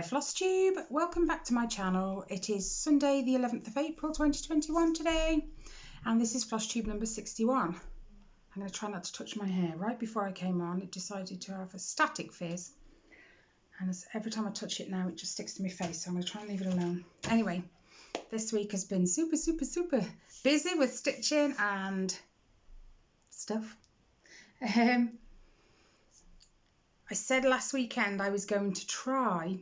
Flosstube, welcome back to my channel. It is Sunday the 11th of April 2021 today, and this is Flosstube number 61. I'm going to try not to touch my hair. Right before I came on it decided to have a static fizz, and every time I touch it now it just sticks to my face, so I'm going to try and leave it alone. Anyway, this week has been super busy with stitching and stuff. I said last weekend I was going to try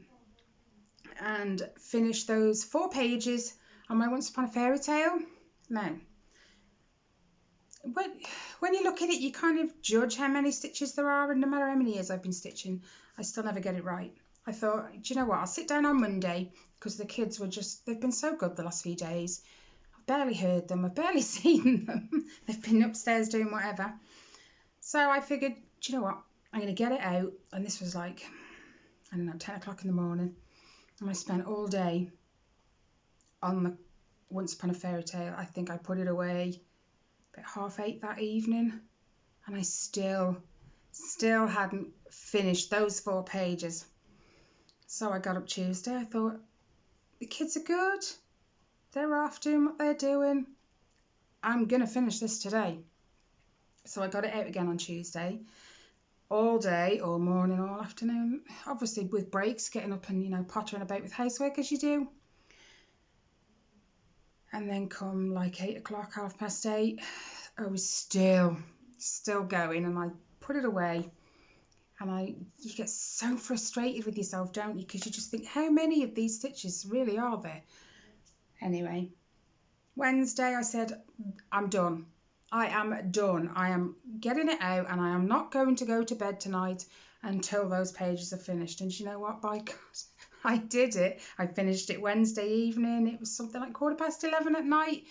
and finish those 4 pages on my Once Upon a Fairytale. Now, when you look at it, you kind of judge how many stitches there are, and no matter how many years I've been stitching, I still never get it right. I thought, do you know what, I'll sit down on Monday, because the kids were they've been so good the last few days. I've barely heard them, I've barely seen them. They've been upstairs doing whatever. So I figured, do you know what, I'm going to get it out. And this was like, I don't know, 10 o'clock in the morning. And I spent all day on the Once Upon a Fairytale. I think I put it away about 8:30 that evening. And I still hadn't finished those 4 pages. So I got up Tuesday. I thought, the kids are good. They're off doing what they're doing. I'm going to finish this today. So I got it out again on Tuesday. All day, all morning, all afternoon, obviously with breaks, getting up and, you know, pottering about with housework as you do. And then come like 8 o'clock, 8:30, I was still going, and I put it away. And you get so frustrated with yourself, don't you? Because you just think, how many of these stitches really are there? Anyway, Wednesday I said, I'm done. I am done. I am getting it out, and I am not going to go to bed tonight until those pages are finished. And you know what? By God, I did it. I finished it Wednesday evening. It was something like 11:15 at night.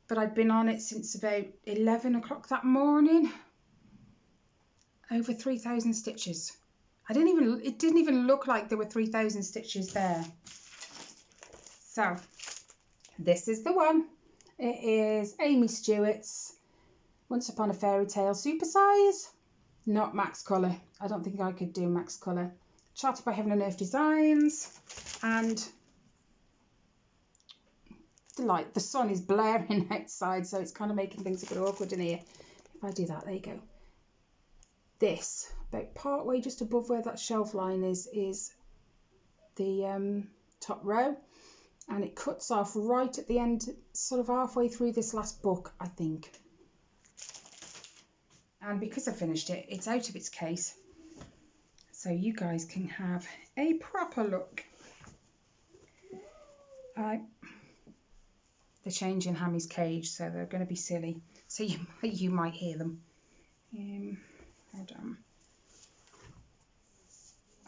But I'd been on it since about 11 o'clock that morning. Over 3,000 stitches. It didn't even look like there were 3,000 stitches there. So, this is the one. It is Amy Stewart's Once Upon a Fairytale Super Size, not max colour. I don't think I could do max colour. Charted by Heaven and Earth Designs, and the sun is blaring outside, so it's kind of making things a bit awkward in here. If I do that, there you go. This, about part way just above where that shelf line is the top row. And it cuts off right at the end, sort of halfway through this last book, I think. And because I finished it, it's out of its case. So you guys can have a proper look. They're changing Hammy's cage, so they're going to be silly. So you might hear them. Hold on.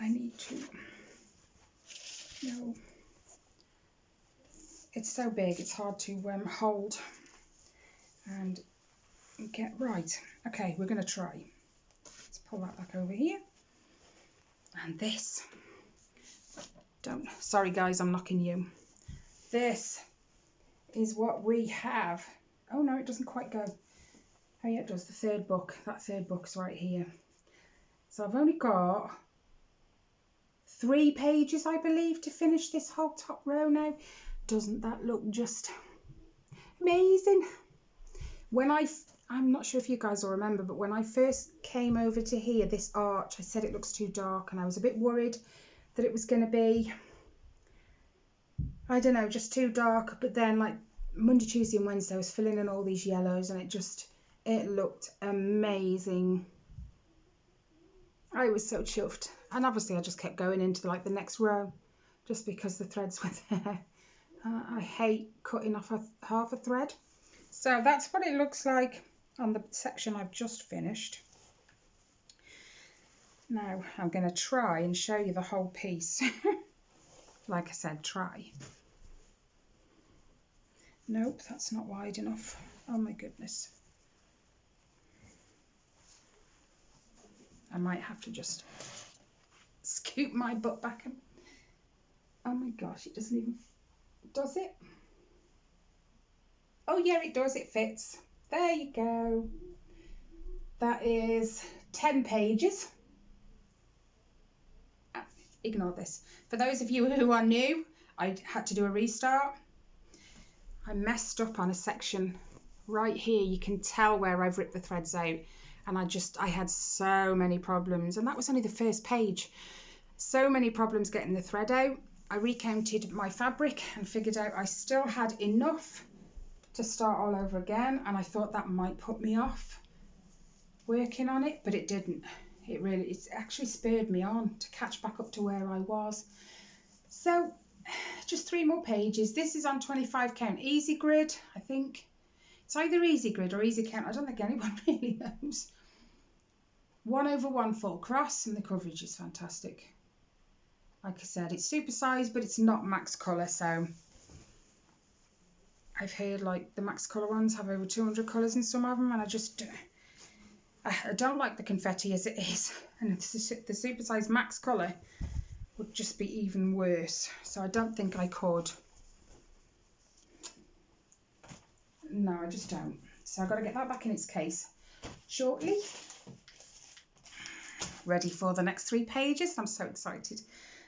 I need to... No. It's so big, it's hard to hold and get right. Okay, we're going to try. Let's pull that back over here. And this. Sorry guys, I'm knocking you. This is what we have. Oh no, it doesn't quite go. Oh yeah, it does. The third book. That third book's right here. So I've only got 3 pages, I believe, to finish this whole top row now. Doesn't that look just amazing? I'm not sure if you guys will remember, but when I first came over to here, this arch, I said it looks too dark, and I was a bit worried that it was going to be, I don't know, just too dark. But then, like, Monday, Tuesday and Wednesday, I was filling in all these yellows, and it looked amazing. I was so chuffed. And obviously I just kept going into the next row, just because the threads were there. I hate cutting off half a thread. So that's what it looks like on the section I've just finished. Now I'm going to try and show you the whole piece. Like I said, try. Nope, that's not wide enough. Oh my goodness. I might have to just scoop my butt back. Oh my gosh, it doesn't even... Does it? Oh yeah, it does. It fits. There you go. That is 10 pages. ignore this. For those of you who are new, I had to do a restart. I messed up on a section right here. You can tell where I've ripped the threads out, and I had so many problems, and that was only the first page. So many problems getting the thread out. I recounted my fabric and figured out I still had enough to start all over again, and I thought that might put me off working on it, but it didn't. It actually spurred me on to catch back up to where I was. So just 3 more pages. This is on 25 count easy grid, I think. It's either easy grid or easy count. I don't think anyone really knows. 1/1 full cross, and the coverage is fantastic. Like I said, it's super size, but it's not max colour. So I've heard like the max colour ones have over 200 colours in some of them, and I don't like the confetti as it is, and the super size max colour would just be even worse. So I don't think I could. No, I just don't. So I've got to get that back in its case shortly. Ready for the next 3 pages. I'm so excited.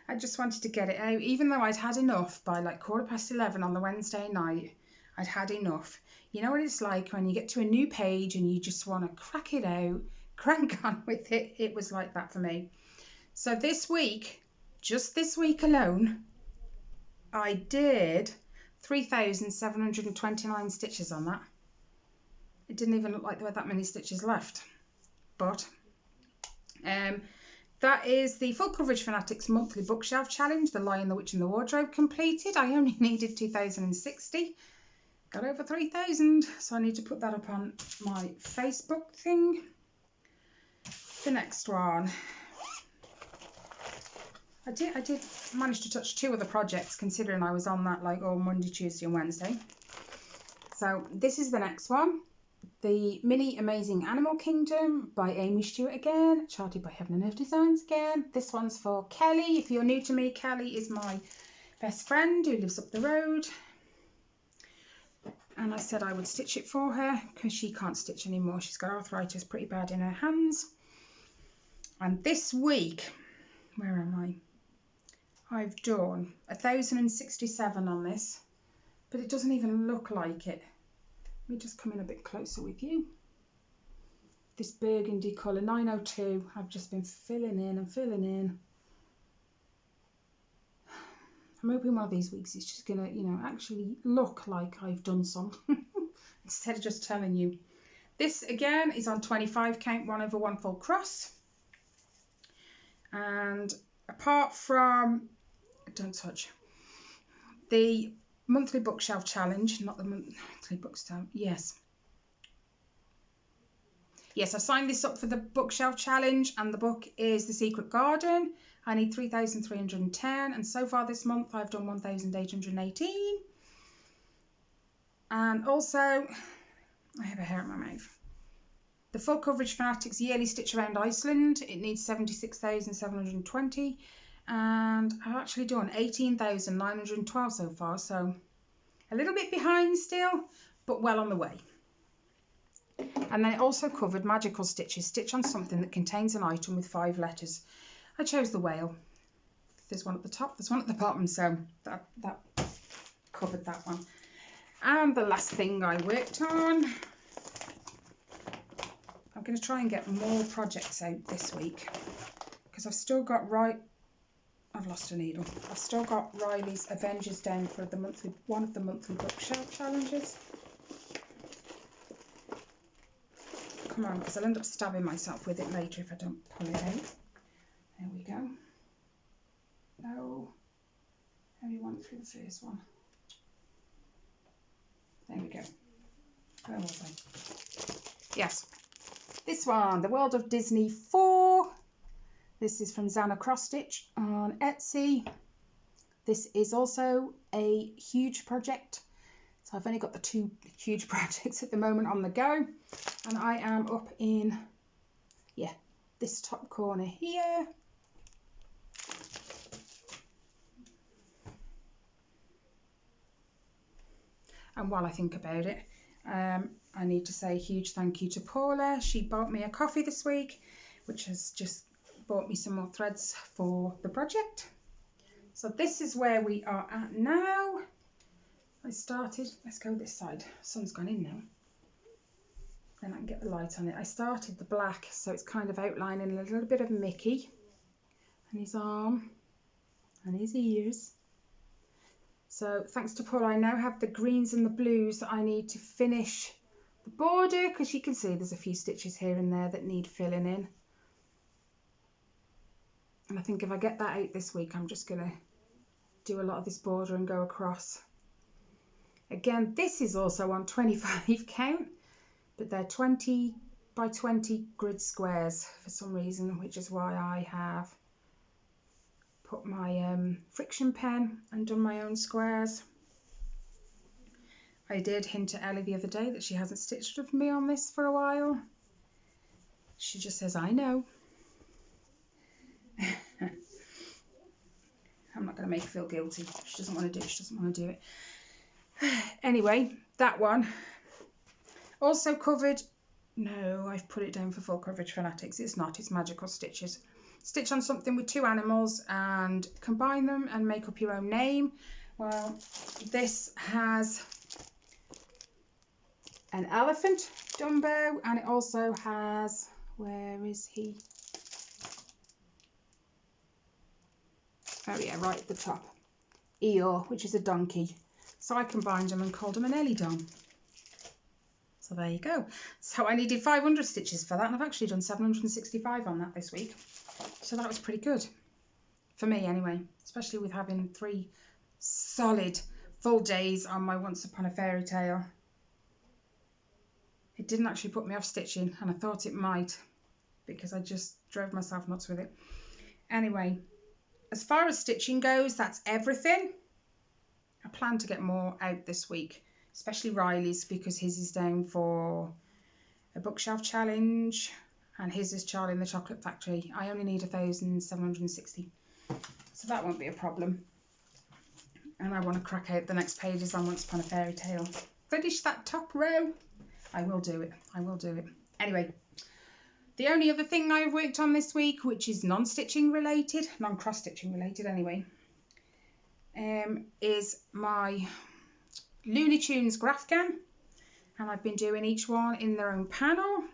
I just wanted to get it out, even though I'd had enough by like 11:15 on the Wednesday night. I'd had enough. You know what it's like when you get to a new page and you just want to crack it out, crank on with it. It was like that for me. So this week, just this week alone, I did 3,729 stitches on that. It didn't even look like there were that many stitches left. But that is the Full Coverage Fanatics monthly bookshelf challenge, The Lion, the Witch and the Wardrobe completed. I only needed 2,060. Got over 3,000, so I need to put that up on my Facebook thing. The next one, I did manage to touch 2 other projects, considering I was on that like all Monday, Tuesday and Wednesday. So this is the next one, the Mini Amazing Animal Kingdom by Amy Stewart again, charted by Heaven and Earth Designs again. This one's for Kelly. If you're new to me, Kelly is my best friend who lives up the road. And I said I would stitch it for her because she can't stitch anymore. She's got arthritis pretty bad in her hands. And this week, where am I? I've done 1,067 on this, but it doesn't even look like it. Let me just come in a bit closer with you. This burgundy colour, 902, I've just been filling in and filling in. I'm hoping one of these weeks it's just going to, you know, actually look like I've done some instead of just telling you. This again is on 25 count 1/1 full cross. And apart from, don't touch, the monthly bookshelf challenge, not the monthly bookshelf, yes, I signed this up for the bookshelf challenge, and the book is The Secret Garden. I need 3,310, and so far this month I've done 1,818. And also, I have a hair in my mouth. The Full Coverage Fanatics Yearly Stitch Around Iceland, it needs 76,720, and I've actually done 18,912 so far, so a little bit behind still, but well on the way. And then it also covered magical stitches, stitch on something that contains an item with 5 letters. I chose the whale. There's one at the top, there's one at the bottom, so that covered that one. And the last thing I worked on, I'm going to try and get more projects out this week, because I've still got I've lost a needle. I've still got Riley's Avengers down for one of the monthly bookshelf challenges. Come on, because I'll end up stabbing myself with it later if I don't pull it out. There we go. No. Only one through the first one. There we go. Where was I? Yes. This one, The World of Disney 4. This is from Zana Cross Stitch on Etsy. This is also a huge project. So I've only got the 2 huge projects at the moment on the go. And I am up in, this top corner here. And while I think about it, I need to say a huge thank you to Paula. She bought me a coffee this week, which has just bought me some more threads for the project. So this is where we are at now. I started, let's go this side, sun's gone in now. Then I can get the light on it. I started the black, so it's kind of outlining a little bit of Mickey and his arm and his ears. So thanks to Paul, I now have the greens and the blues that I need to finish the border, because you can see there's a few stitches here and there that need filling in. And I think if I get that out this week, I'm just going to do a lot of this border and go across. Again, this is also on 25 count, but they're 20 by 20 grid squares for some reason, which is why I have put my friction pen and done my own squares. I did hint to Ellie the other day that she hasn't stitched with me on this for a while. She just says, I know. I'm not going to make her feel guilty. She doesn't want to do it. She doesn't want to do it. Anyway, that one. Also covered. No, I've put it down for full coverage fanatics. It's not. It's magical stitches. Stitch on something with 2 animals and combine them and make up your own name. Well, this has an elephant, Dumbo, and it also has, where is he? Oh yeah, right at the top. Eeyore, which is a donkey. So I combined them and called them an Ellie-Dom. So there you go. So I needed 500 stitches for that, and I've actually done 765 on that this week. So that was pretty good. For me anyway, especially with having 3 solid full days on my Once Upon a Fairy Tale. It didn't actually put me off stitching, and I thought it might, because I just drove myself nuts with it. Anyway, as far as stitching goes, that's everything. I plan to get more out this week, especially Riley's, because his is down for a bookshelf challenge and his is Charlie in the Chocolate Factory. I only need 1,760, so that won't be a problem. And I want to crack out the next pages on Once Upon a Fairy Tale. Finish that top row. I will do it. I will do it. Anyway, the only other thing I've worked on this week, which is non-stitching related, non-cross-stitching related anyway, is my Looney Tunes Graphghan, and I've been doing each one in their own panel.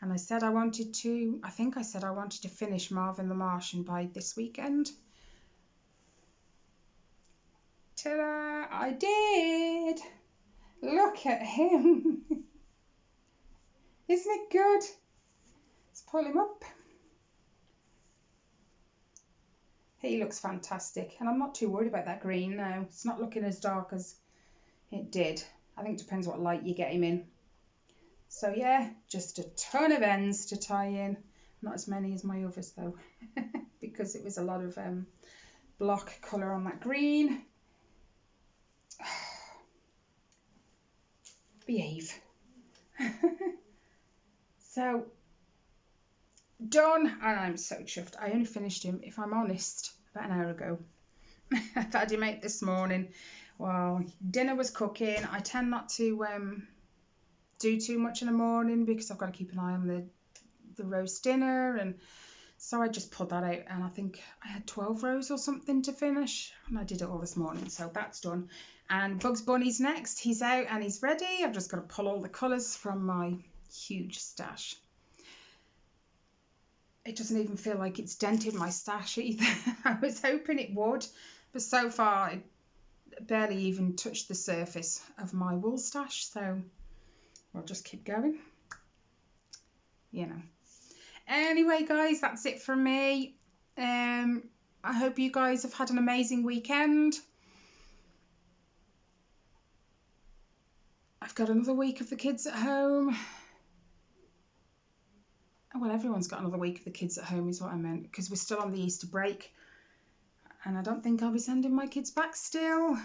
And I said I wanted to, I think I said I wanted to finish Marvin the Martian by this weekend. Ta-da! I did! Look at him! Isn't it good? Let's pull him up. He looks fantastic, and I'm not too worried about that green now. It's not looking as dark as it did. I think it depends what light you get him in. So yeah, just a ton of ends to tie in. Not as many as my others though, because it was a lot of block colour on that green. Behave. So done, and I'm so chuffed. I only finished him, if I'm honest, about an hour ago. I've had him out this morning while dinner was cooking. I tend not to do too much in the morning because I've got to keep an eye on the roast dinner, and so I just pulled that out, and I think I had 12 rows or something to finish, and I did it all this morning, so that's done. And Bugs Bunny's next. He's out and he's ready. I've just got to pull all the colours from my huge stash. It doesn't even feel like it's dented my stash either. I was hoping it would, but so far it barely even touched the surface of my wool stash, so we'll just keep going, you know. Anyway guys, that's it from me. I hope you guys have had an amazing weekend. I've got another week of the kids at home. Oh, well, everyone's got another week of the kids at home is what I meant, because we're still on the Easter break, and I don't think I'll be sending my kids back still.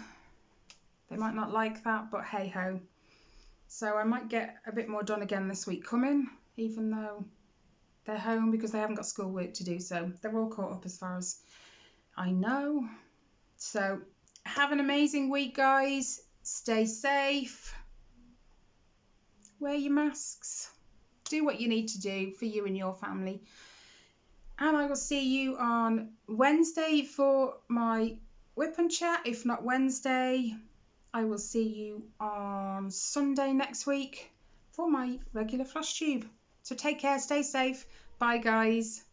They might not like that, but hey ho. So I might get a bit more done again this week coming, even though they're home, because they haven't got schoolwork to do, so they're all caught up as far as I know. So have an amazing week, guys. Stay safe. Wear your masks. Do what you need to do for you and your family. And I will see you on Wednesday for my whip and chat. If not Wednesday, I will see you on Sunday next week for my regular Flosstube. So take care, stay safe. Bye, guys.